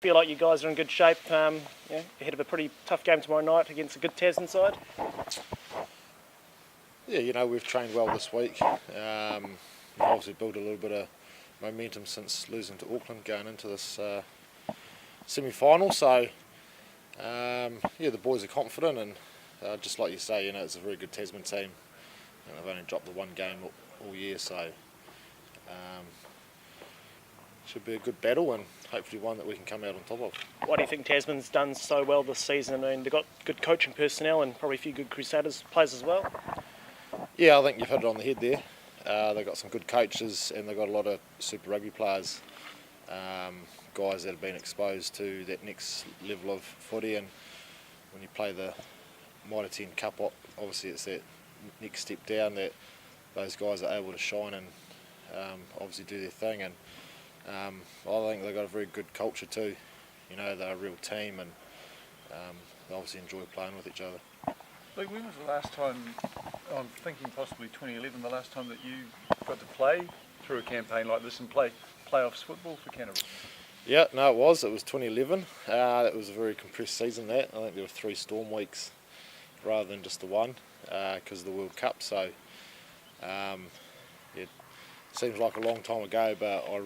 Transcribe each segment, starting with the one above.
feel like you guys are in good shape ahead of a pretty tough game tomorrow night against a good Tasman side? Yeah, we've trained well this week. We've obviously built a little bit of momentum since losing to Auckland going into this semi-final. So, the boys are confident, and just like you say, it's a very good Tasman team. And they've only dropped the one game all year, so should be a good battle and hopefully one that we can come out on top of. Why do you think Tasman's done so well this season? I mean, they've got good coaching personnel and probably a few good Crusaders players as well. Yeah, I think you've hit it on the head there. They've got some good coaches and they've got a lot of Super Rugby players, guys that have been exposed to that next level of footy, and when you play the Mitre 10 Cup, obviously it's that next step down that those guys are able to shine and obviously do their thing, and I think they've got a very good culture too. They're a real team, and they obviously enjoy playing with each other. Luke, when was the last time, I'm thinking possibly 2011, the last time that you got to play through a campaign like this and play playoffs football for Canterbury? Yeah, no, it was 2011. It was a very compressed season, that. I think there were 3 storm weeks rather than just the one because of the World Cup. So it seems like a long time ago, but I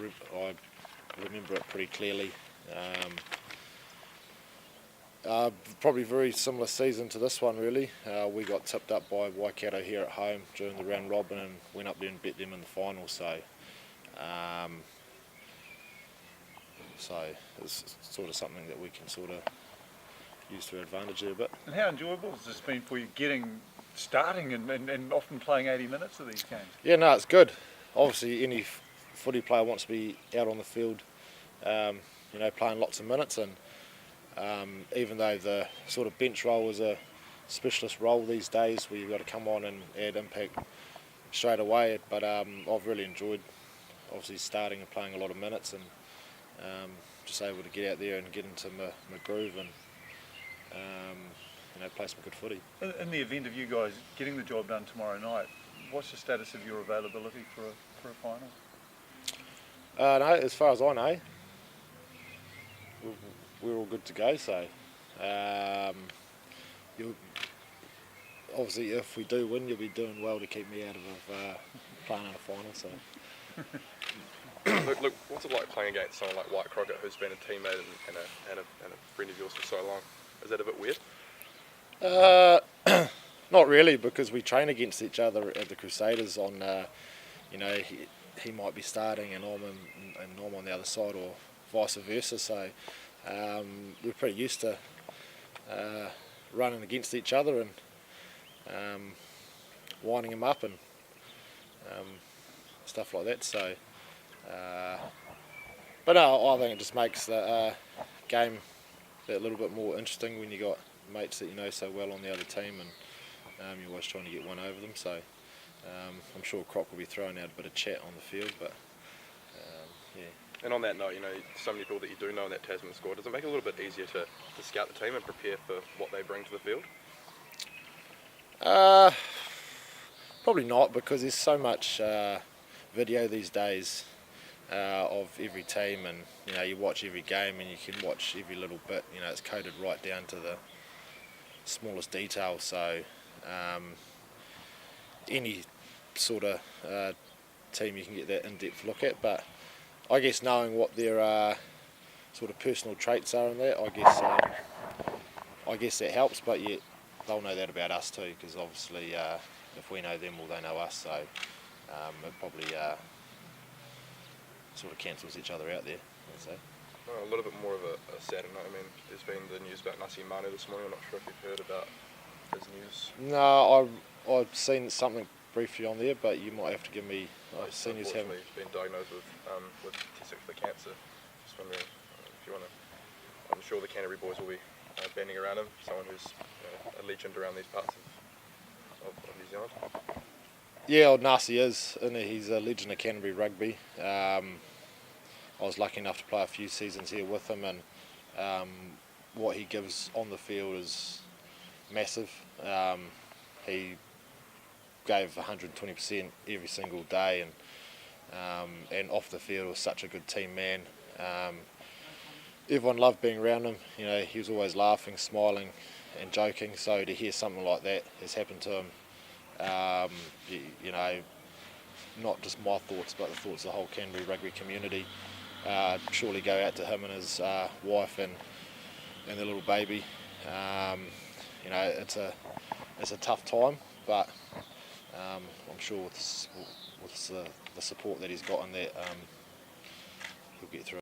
remember it pretty clearly. Probably very similar season to this one, really. We got tipped up by Waikato here at home during the round robin and went up there and beat them in the final. So it's sort of something that we can sort of use to our advantage there a bit. And how enjoyable has this been for you starting and often playing 80 minutes of these games? Yeah, no, it's good. Obviously, any footy player wants to be out on the field, playing lots of minutes, and even though the sort of bench role is a specialist role these days where you've got to come on and add impact straight away, but I've really enjoyed obviously starting and playing a lot of minutes, and just able to get out there and get into my groove and play some good footy. In the event of you guys getting the job done tomorrow night, what's the status of your availability for a final? No, as far as I know, we're all good to go. So, obviously, if we do win, you'll be doing well to keep me out of playing in a final. So, look, what's it like playing against someone like White Crockett, who's been a teammate and a friend of yours for so long? Is that a bit weird? Not really, because we train against each other at the Crusaders. On, he might be starting and I'm on the other side, or vice versa. So we're pretty used to running against each other and winding them up and stuff like that. So, but no, I think it just makes the game that little bit more interesting when you got mates that you know so well on the other team, and you're always trying to get one over them. So I'm sure Croc will be throwing out a bit of chat on the field, but yeah. And on that note, so many people that you do know in that Tasman squad, does it make it a little bit easier to scout the team and prepare for what they bring to the field? Probably not, because there's so much video these days of every team, and you watch every game and you can watch every little bit. It's coded right down to the smallest detail. So any sort of team you can get that in-depth look at, but I guess knowing what their sort of personal traits are in that, I guess that helps. But yet they'll know that about us too, because obviously if we know them, well, they know us. So it probably sort of cancels each other out there, I'd say. A little bit more of a sad note. I mean, there's been the news about Nasi Manu this morning. I'm not sure if you've heard about his news. No, I've seen something briefly on there, but you might have to give me. I've seen you have. He's been diagnosed with testicular cancer. Just wondering if you want to. I'm sure the Canterbury boys will be banding around him. Someone who's a legend around these parts of New Zealand. Yeah, old Nasi is, and he's a legend of Canterbury Rugby. I was lucky enough to play a few seasons here with him, and what he gives on the field is massive. He gave 120% every single day, and off the field was such a good team man. everyone loved being around him. You know, he was always laughing, smiling, and joking. So to hear something like that has happened to him, you know, not just my thoughts, but the thoughts of the whole Canterbury rugby community surely go out to him and his wife and their little baby. You know, it's a tough time, but I'm sure with the support that he's got in that, he'll get through it.